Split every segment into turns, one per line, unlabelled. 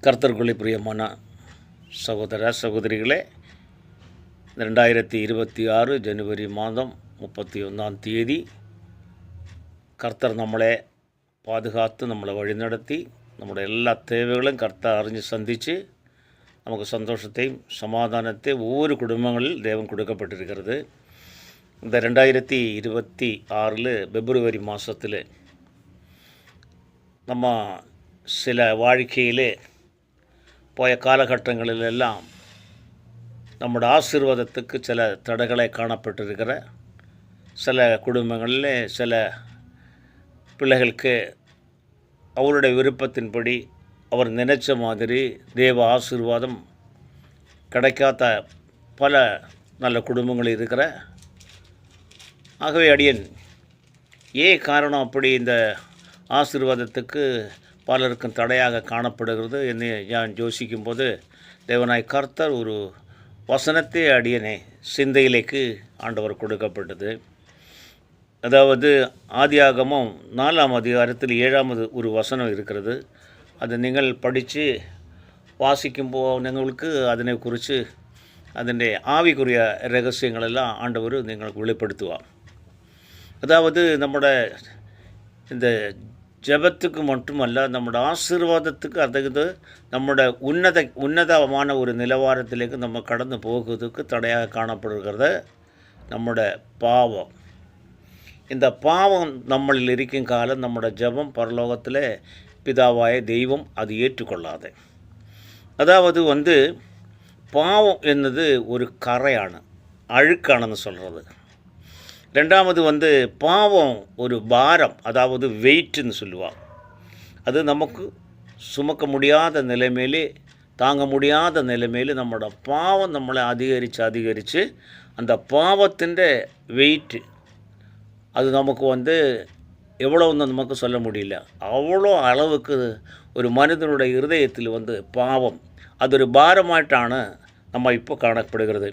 கர்த்தருக்குள்ளே பிரியமான சகோதர சகோதரிகளே, 2026 ஜனவரி மாதம் 31ஆம் தேதி கர்த்தர் நம்மளை பாதுகாத்து நம்மளை வழிநடத்தி நம்முடைய எல்லா தேவைகளும் கர்த்தர் அறிஞ்சு சந்தித்து நமக்கு சந்தோஷத்தையும் சமாதானத்தையும் ஒவ்வொரு குடும்பங்களில் தேவன் கொடுக்கப்பட்டிருக்கிறது. இந்த 2026 பிப்ரவரி மாதத்தில் நம்ம சில வாழ்க்கையிலே போய காலகட்டங்களிலெல்லாம் நம்முடைய ஆசீர்வாதத்துக்கு சில தடைகளை காணப்பட்டிருக்கிற சில குடும்பங்களில் சில பிள்ளைகளுக்கு அவருடைய விருப்பத்தின்படி அவர் நினைச்ச மாதிரி தேவ ஆசீர்வாதம் கிடைக்காத பல நல்ல குடும்பங்கள் இருக்கிற. ஆகவே அடியன் காரணம் அப்படி இந்த ஆசீர்வாதத்துக்கு பலருக்கும் தடையாக காணப்படுகிறது என்று நான் யோசிக்கும்போது தேவனாய் கர்த்தர் ஒரு வசனத்தை அடியனே சிந்தையிலேக்கு ஆண்டவர் கொடுக்கப்பட்டது. அதாவது ஆதியாகமம் 4ஆம் அதிகாரத்தில் 7ஆவது ஒரு வசனம் இருக்கிறது. அதை நீங்கள் படித்து வாசிக்கும்போது നിങ്ങൾക്ക് அதனை குறித்து அதனுடைய ஆவிக்குரிய ரகசியங்களெல்லாம் ஆண்டவர் നിങ്ങൾക്ക് வெளிப்படுத்துவார். அதாவது நம்முடைய இந்த ஜெபத்துக்கு மட்டுமல்ல, நம்முடைய ஆசீர்வாதத்துக்கு அதுக்கு நம்முடைய உன்னதமான ஒரு நிலவாரத்திலேக்கு நம்ம கடந்து போகிறதுக்கு தடையாக காணப்படுகிறத நம்முடைய பாவம். இந்த பாவம் நம்மளில் இருக்கும் காலம் நம்முடைய ஜெபம் பரலோகத்தில் பிதாவாய தெய்வம் அது ஏற்றுக்கொள்ளாது. அதாவது பாவம் என்னது ஒரு கரையான அழுக்கானன்னு சொல்கிறது. ரெண்டாவது பாவம் ஒரு பாரம், அதாவது வெயிட்டுன்னு சொல்லுவாங்க. அது நமக்கு சுமக்க முடியாத நிலைமையிலே தாங்க முடியாத நிலைமையில் நம்மளோட பாவம் நம்மளை அதிகரித்து அந்த பாவத்தின் வெயிட்டு அது நமக்கு எவ்வளோன்னு நமக்கு சொல்ல முடியல. அவ்வளோ அளவுக்கு ஒரு மனிதனுடைய இருதயத்தில் பாவம் அது ஒரு பாரமாயிட்டான நம்ம இப்போ காணப்படுகிறது.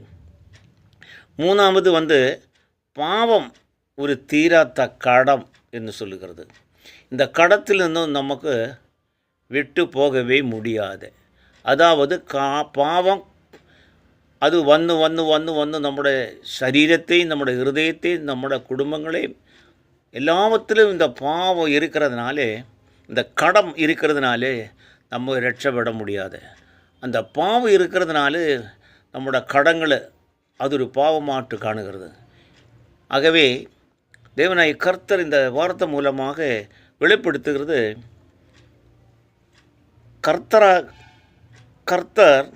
மூணாவது பாவம் ஒரு தீராத்த கடம் என்று சொல்லுகிறது. இந்த கடத்திலிருந்தும் நமக்கு விட்டு போகவே முடியாது. அதாவது பாவம் அது வந்து நம்முடைய சரீரத்தையும் நம்முடைய இருதயத்தையும் நம்முடைய குடும்பங்களையும் எல்லாவற்றிலும் இந்த பாவம் இருக்கிறதுனாலே, இந்த கடம் இருக்கிறதுனாலே நம்ம ரட்சப்பட முடியாது. அந்த பாவம் இருக்கிறதுனால நம்முடைய கடங்களை அது ஒரு பாவமாட்டு காணுகிறது. ஆகவே தேவனாய் கர்த்தர் இந்த வார்த்தை மூலமாக வெளிப்படுத்துகிறது. கர்த்தர்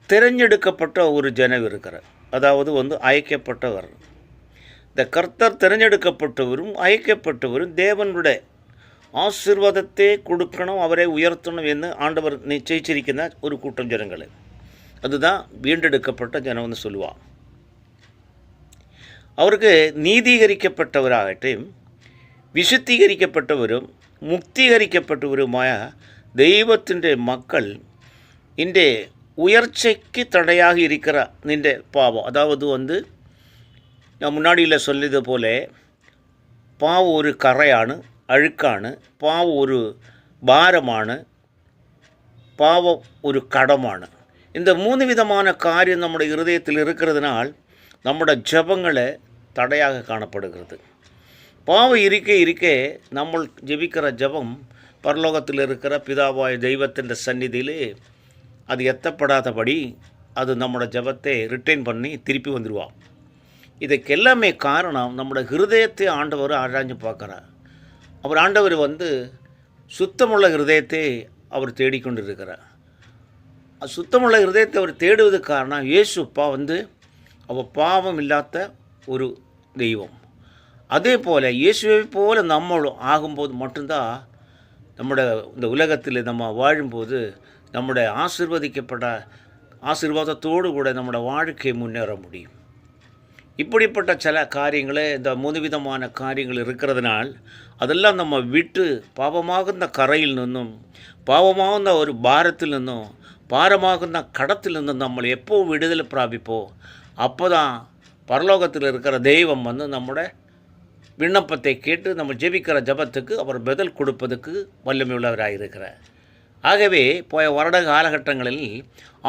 திரஞ்செடுக்கப்பட்ட ஒரு ஜனம் இருக்கிறார். அதாவது அழைக்கப்பட்டவர். இந்த கர்த்தர் திரஞ்செடுக்கப்பட்டவரும் அழைக்கப்பட்டவரும் தேவனுடைய ஆசீர்வாதத்தை கொடுக்கணும், அவரை உயர்த்தணும் என்று ஆண்டவர் நிச்சயிச்சிருக்கிற ஒரு கூட்டம் ஜனங்கள். அதுதான் வீண்டெடுக்கப்பட்ட ஜனம்னு சொல்லுவாள். அவருக்கு நீதீகரிக்கப்பட்டவராகட்டும் விசுத்தீகரிக்கப்பட்டவரும் முக்தீகரிக்கப்பட்டவருമായ தெய்வத்திൻ്റെ மக்கள் இன்றைய உயர்ச்சிக்கு தடையாக இருக்கிற நின்ற பாவம். அதாவது நான் முன்னாடியில் சொல்லியது போல பாவம் ஒரு கரையான அழுக்கான, பாவம் ஒரு பாரமான, பாவம் ஒரு கடமான. இந்த 3 விதமான காரியம் நம்முடைய இருதயத்தில் இருக்கிறதுனால் நம்முடைய ஜபங்களை தடையாக காணப்படுகிறது. பாவம் இருக்க நம்ம ஜெபிக்கிற ஜபம் பரலோகத்தில் இருக்கிற பிதாவாய தெய்வத்தின் சந்நிதியில் அது எத்தப்படாதபடி அது நம்மளோட ஜபத்தை ரிட்டைன் பண்ணி திருப்பி வந்துடுவான். இதுக்கு எல்லாமே காரணம் நம்முடைய ஹிருதயத்தை ஆண்டவர் ஆராய்ஞ்சு பார்க்குறார். அவர் ஆண்டவர் சுத்தமுள்ள ஹிருதயத்தை அவர் தேடிக்கொண்டு இருக்கிறார். சுத்தமுள்ள ஹிருதயத்தை அவர் தேடுவதுக்கு காரணம் இயேசுப்பா அவள் பாவம் இல்லாத ஒரு தெய்வம். அதே போல் இயேசுவை போல் நம்மளும் ஆகும்போது மட்டும்தான் நம்முடைய இந்த உலகத்தில் நம்ம வாழும்போது நம்முடைய ஆசீர்வதிக்கப்பட்ட ஆசீர்வாதத்தோடு கூட நம்முடைய வாழ்க்கையை முன்னேற முடியும். இப்படிப்பட்ட சில காரியங்களே இந்த 3 விதமான காரியங்கள் இருக்கிறதுனால் அதெல்லாம் நம்ம விட்டு பாவமாகுந்த கரையில் நின்றும் பாவமாகுந்த ஒரு பாரத்தில் நின்றும் பாரமாகுந்த கடத்தில் நின்றும் நம்மளை எப்போ விடுதலை பிராபிப்போம், அப்போ தான் பரலோகத்தில் இருக்கிற தெய்வம் நம்முடைய விண்ணப்பத்தை கேட்டு நம்ம ஜெபிக்கிற ஜபத்துக்கு அவர் பதில் கொடுப்பதுக்கு வல்லமை உள்ளவராக இருக்கிறார். ஆகவே போய வருட காலகட்டங்களில்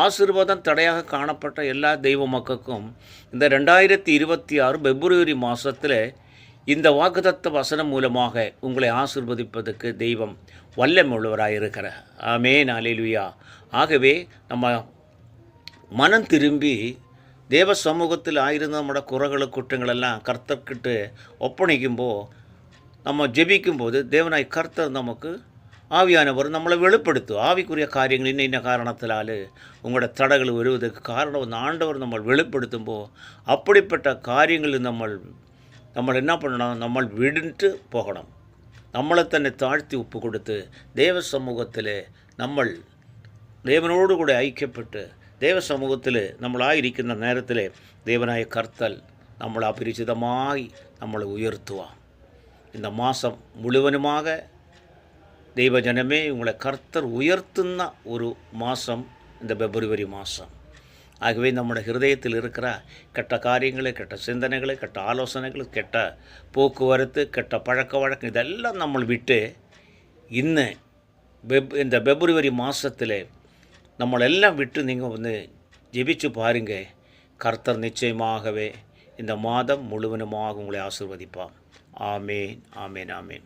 ஆசீர்வாதம் தடையாக காணப்பட்ட எல்லா தெய்வ மக்களுக்கும் இந்த 2026 பிப்ரவரி மாதத்தில் இந்த வாக்குத்தத்த வசனம் மூலமாக உங்களை ஆசீர்வதிப்பதற்கு தெய்வம் வல்லமையுள்ளவராக இருக்கிறார். ஆமென், அல்லேலூயா. ஆகவே நம்ம மனம் திரும்பி தேவ சமூகத்தில் ஆயிருந்த நம்மளோட குறைகள் குற்றங்களெல்லாம் கர்த்தர்கிட்ட ஒப்படைக்கும்போது நம்ம ஜெபிக்கும்போது தேவனாய் கர்த்தர் நமக்கு ஆவியானவர் நம்மளை வெளிப்படுத்தும். ஆவிக்குரிய காரியங்கள் இன்ன காரணத்தினால உங்களோட தடைகள் வருவதற்கு காரணம் அந்த ஆண்டவர் நம்ம வெளிப்படுத்தும்போது அப்படிப்பட்ட காரியங்களில் நம்ம என்ன பண்ணணும், நம்ம விடுட்டு போகணும். நம்மளை தன்னை தாழ்த்தி ஒப்பு கொடுத்து தேவ சமூகத்தில் நம்ம தேவனோடு கூட ஐக்கியப்பட்டு தேவ சமூகத்தில் நம்மளாயிருக்கின்ற நேரத்தில் தேவனாய கர்த்தல் நம்மளை அபரிச்சிதமாய் நம்மளை உயர்த்துவான். இந்த மாதம் முழுவதுமாக தெய்வ ஜனமே உங்களை கர்த்தர் உயர்த்துന്ന ஒரு மாதம் இந்த பிப்ரவரி மாதம். ஆகவே நம்முடைய ஹிருதயத்தில் இருக்கிற கெட்ட காரியங்களை, கெட்ட சிந்தனைகளை, கெட்ட ஆலோசனைகள், கெட்ட போக்குவரத்து, கெட்ட பழக்க வழக்கம் இதெல்லாம் நம்ம விட்டு இந்த பிப்ரவரி மாதத்தில் நம்மளெல்லாம் விட்டு நீங்கள் ஜெபிச்சு பாருங்கள். கர்த்தர் நிச்சயமாகவே இந்த மாதம் முழுவதுமாக உங்களை ஆசீர்வதிப்பார். ஆமேன், ஆமேன், ஆமேன்.